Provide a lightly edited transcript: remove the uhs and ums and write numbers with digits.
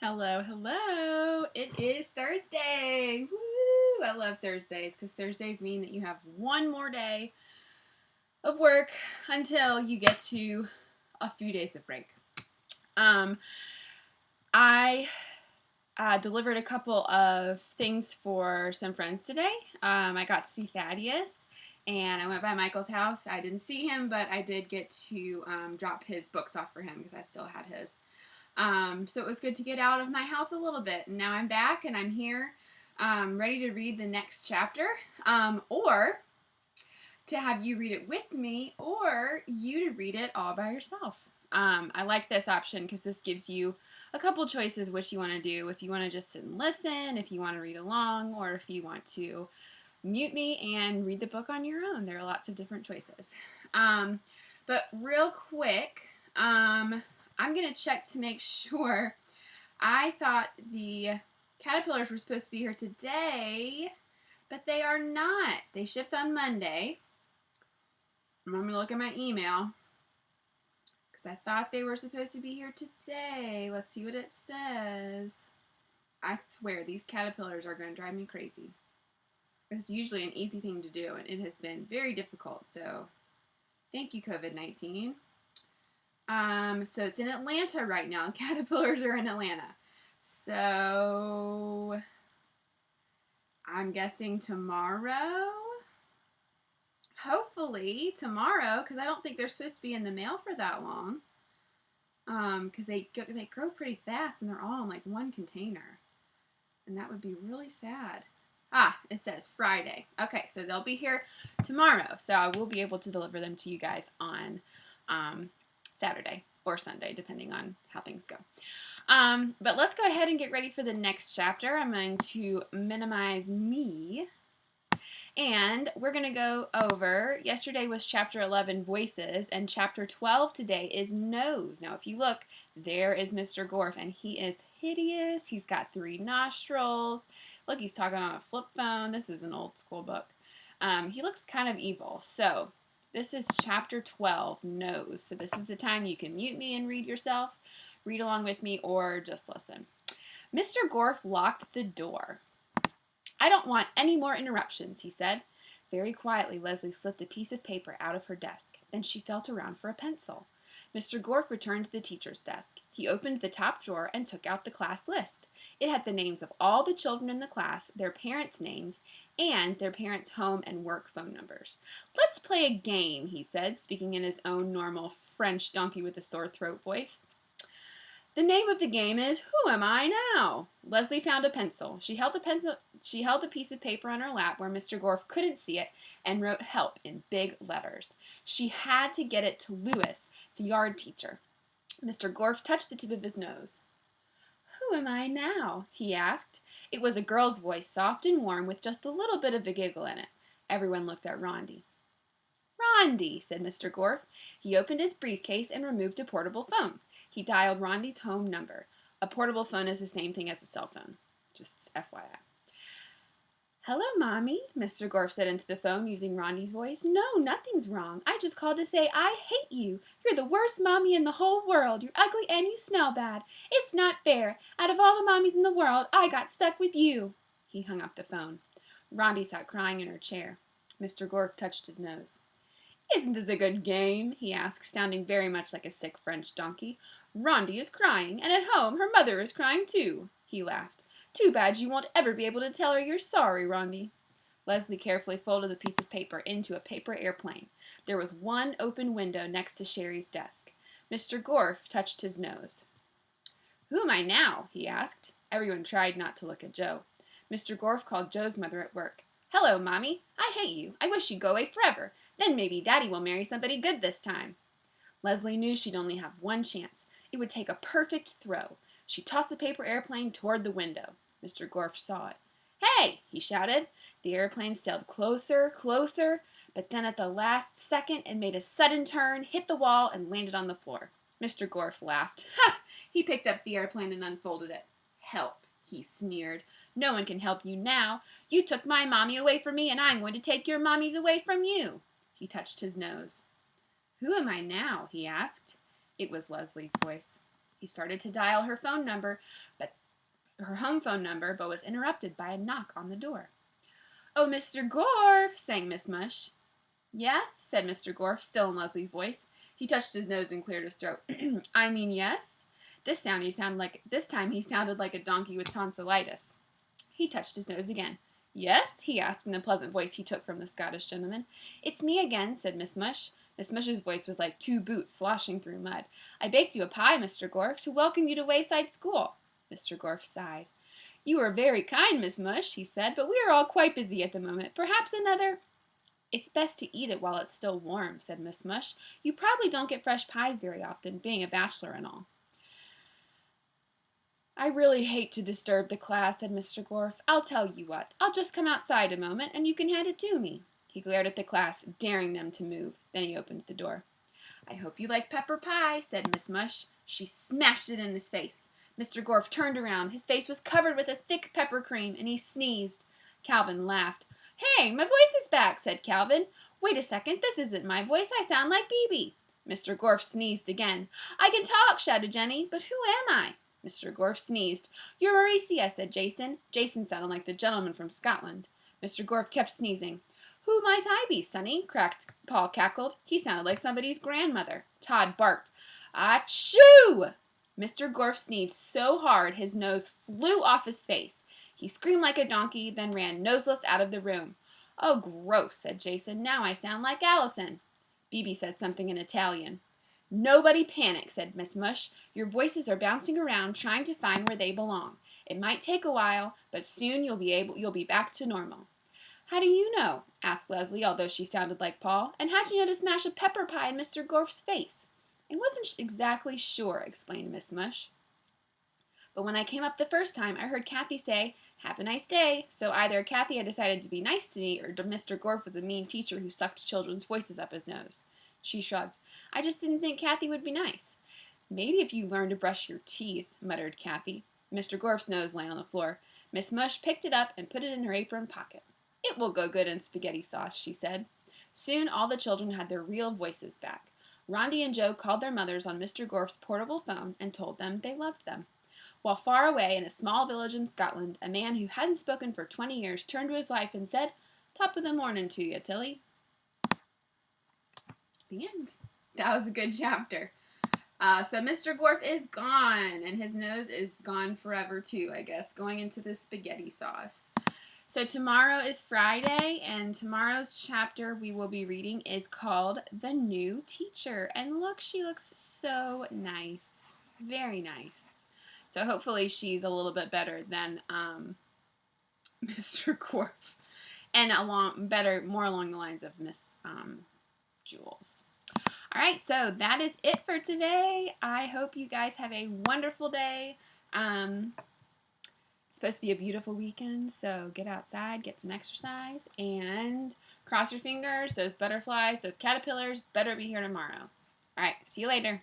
Hello, hello. It is Thursday. Woo! I love Thursdays because Thursdays mean that you have one more day of work until you get to a few days of break. I delivered a couple of things for some friends today. I got to see Thaddeus, and I went by Michael's house. I didn't see him, but I did get to drop his books off for him because I still had his. So it was good to get out of my house a little bit. And now I'm back and I'm here ready to read the next chapter, or to have you read it with me, or you to read it all by yourself. I like this option because this gives you a couple choices what you want to do. If you want to just sit and listen, if you want to read along, or if you want to mute me and read the book on your own. There are lots of different choices. But real quick, I'm going to check to make sure. I thought the caterpillars were supposed to be here today, but they are not. They shipped on Monday. I'm going to look at my email because I thought they were supposed to be here today. Let's see what it says. I swear, these caterpillars are going to drive me crazy. It's usually an easy thing to do, and it has been very difficult. So thank you, COVID-19. So it's in Atlanta right now. The caterpillars are in Atlanta. So I'm guessing tomorrow. Hopefully tomorrow, because I don't think they're supposed to be in the mail for that long. Because they grow pretty fast, and they're all in like one container. And that would be really sad. It says Friday. Okay, so they'll be here tomorrow. So I will be able to deliver them to you guys on Saturday or Sunday, depending on how things go. But let's go ahead and get ready for the next chapter. I'm going to minimize me. And we're going to go over, yesterday was chapter 11, Voices, and chapter 12 today is Nose. Now, if you look, there is Mr. Gorf, and he is hideous. He's got 3 nostrils. Look, he's talking on a flip phone. This is an old school book. He looks kind of evil. So this is chapter 12, Nose. So this is the time you can mute me and read yourself, read along with me, or just listen. Mr. Gorf locked the door. "I don't want any more interruptions," he said. Very quietly, Leslie slipped a piece of paper out of her desk. Then she felt around for a pencil. Mr. Gorf returned to the teacher's desk. He opened the top drawer and took out the class list. It had the names of all the children in the class, their parents' names, and their parents' home and work phone numbers. "Let's play a game," he said, speaking in his own normal French donkey with a sore throat voice. "The name of the game is Who Am I Now?" Leslie found a pencil. She held the piece of paper on her lap where Mr. Gorf couldn't see it and wrote help in big letters. She had to get it to Louis, the yard teacher. Mr. Gorf touched the tip of his nose. "Who am I now?" he asked. It was a girl's voice, soft and warm, with just a little bit of a giggle in it. Everyone looked at Rondi. "Rondi," said Mr. Gorf. He opened his briefcase and removed a portable phone. He dialed Rondi's home number. A portable phone is the same thing as a cell phone. Just FYI. "Hello, Mommy," Mr. Gorf said into the phone using Rondi's voice. "No, nothing's wrong. I just called to say I hate you. You're the worst mommy in the whole world. You're ugly and you smell bad. It's not fair. Out of all the mommies in the world, I got stuck with you." He hung up the phone. Rondi sat crying in her chair. Mr. Gorf touched his nose. "Isn't this a good game?" he asked, sounding very much like a sick French donkey. "Rondi is crying, and at home her mother is crying too." He laughed. "Too bad you won't ever be able to tell her you're sorry, Rondi." Leslie carefully folded the piece of paper into a paper airplane. There was one open window next to Sherry's desk. Mr. Gorf touched his nose. "Who am I now?" he asked. Everyone tried not to look at Joe. Mr. Gorf called Joe's mother at work. "Hello, Mommy. I hate you. I wish you'd go away forever. Then maybe Daddy will marry somebody good this time." Leslie knew she'd only have one chance. It would take a perfect throw. She tossed the paper airplane toward the window. Mr. Gorf saw it. "Hey!" he shouted. The airplane sailed closer, closer, but then at the last second it made a sudden turn, hit the wall, and landed on the floor. Mr. Gorf laughed. "Ha!" He picked up the airplane and unfolded it. "Help," he sneered. "No one can help you now. You took my mommy away from me, and I'm going to take your mommies away from you." He touched his nose. "Who am I now?" he asked. It was Leslie's voice. He started to dial her home phone number, but was interrupted by a knock on the door. "Oh, Mr. Gorf," sang Miss Mush. "Yes," said Mr. Gorf, still in Leslie's voice. He touched his nose and cleared his throat. "I mean, yes." This time he sounded like a donkey with tonsillitis. He touched his nose again. "Yes?" he asked in the pleasant voice he took from the Scottish gentleman. "It's me again," said Miss Mush. Miss Mush's voice was like 2 boots sloshing through mud. "I baked you a pie, Mr. Gorf, to welcome you to Wayside School." Mr. Gorf sighed. "You are very kind, Miss Mush," he said, "but we are all quite busy at the moment. Perhaps another—" "It's best to eat it while it's still warm," said Miss Mush. "You probably don't get fresh pies very often, being a bachelor and all." "I really hate to disturb the class," said Mr. Gorf. "I'll tell you what. I'll just come outside a moment, and you can hand it to me." He glared at the class, daring them to move. Then he opened the door. "I hope you like pepper pie," said Miss Mush. She smashed it in his face. Mr. Gorf turned around. His face was covered with a thick pepper cream, and he sneezed. Calvin laughed. "Hey, my voice is back," said Calvin. "Wait a second, this isn't my voice. I sound like Bebe." Mr. Gorf sneezed again. "I can talk," shouted Jenny, "but who am I?" Mr. Gorf sneezed. "You're Mauricia," said Jason. Jason sounded like the gentleman from Scotland. Mr. Gorf kept sneezing. "Who might I be, Sonny?" Paul cackled. He sounded like somebody's grandmother. Todd barked. "Achoo!" Mr. Gorf sneezed so hard his nose flew off his face. He screamed like a donkey, then ran noseless out of the room. "Oh, gross," said Jason. "Now I sound like Allison." Bebe said something in Italian. "Nobody panic," said Miss Mush. "Your voices are bouncing around trying to find where they belong. It might take a while, but soon you'll be back to normal." "How do you know?" asked Leslie, although she sounded like Paul. "And how'd you know to smash a pepper pie in Mr. Gorf's face?" "I wasn't exactly sure," explained Miss Mush. "But when I came up the first time, I heard Kathy say, 'Have a nice day.' So either Kathy had decided to be nice to me, or Mr. Gorf was a mean teacher who sucked children's voices up his nose." She shrugged. "I just didn't think Kathy would be nice." "Maybe if you learn to brush your teeth," muttered Kathy. Mr. Gorf's nose lay on the floor. Miss Mush picked it up and put it in her apron pocket. "It will go good in spaghetti sauce," she said. Soon all the children had their real voices back. Rondi and Joe called their mothers on Mr. Gorf's portable phone and told them they loved them. While far away in a small village in Scotland, a man who hadn't spoken for 20 years turned to his wife and said, "Top of the morning to you, Tilly." The end. That was a good chapter. So Mr. Gorf is gone, and his nose is gone forever too, I guess, going into the spaghetti sauce. So tomorrow is Friday, and tomorrow's chapter we will be reading is called The New Teacher. And look, she looks so nice. Very nice. So hopefully she's a little bit better than Mr. Gorf. And more along the lines of Miss Jules. All right, so that is it for today. I hope you guys have a wonderful day. It's supposed to be a beautiful weekend, so get outside, get some exercise, and cross your fingers. Those butterflies, those caterpillars better be here tomorrow. All right, see you later.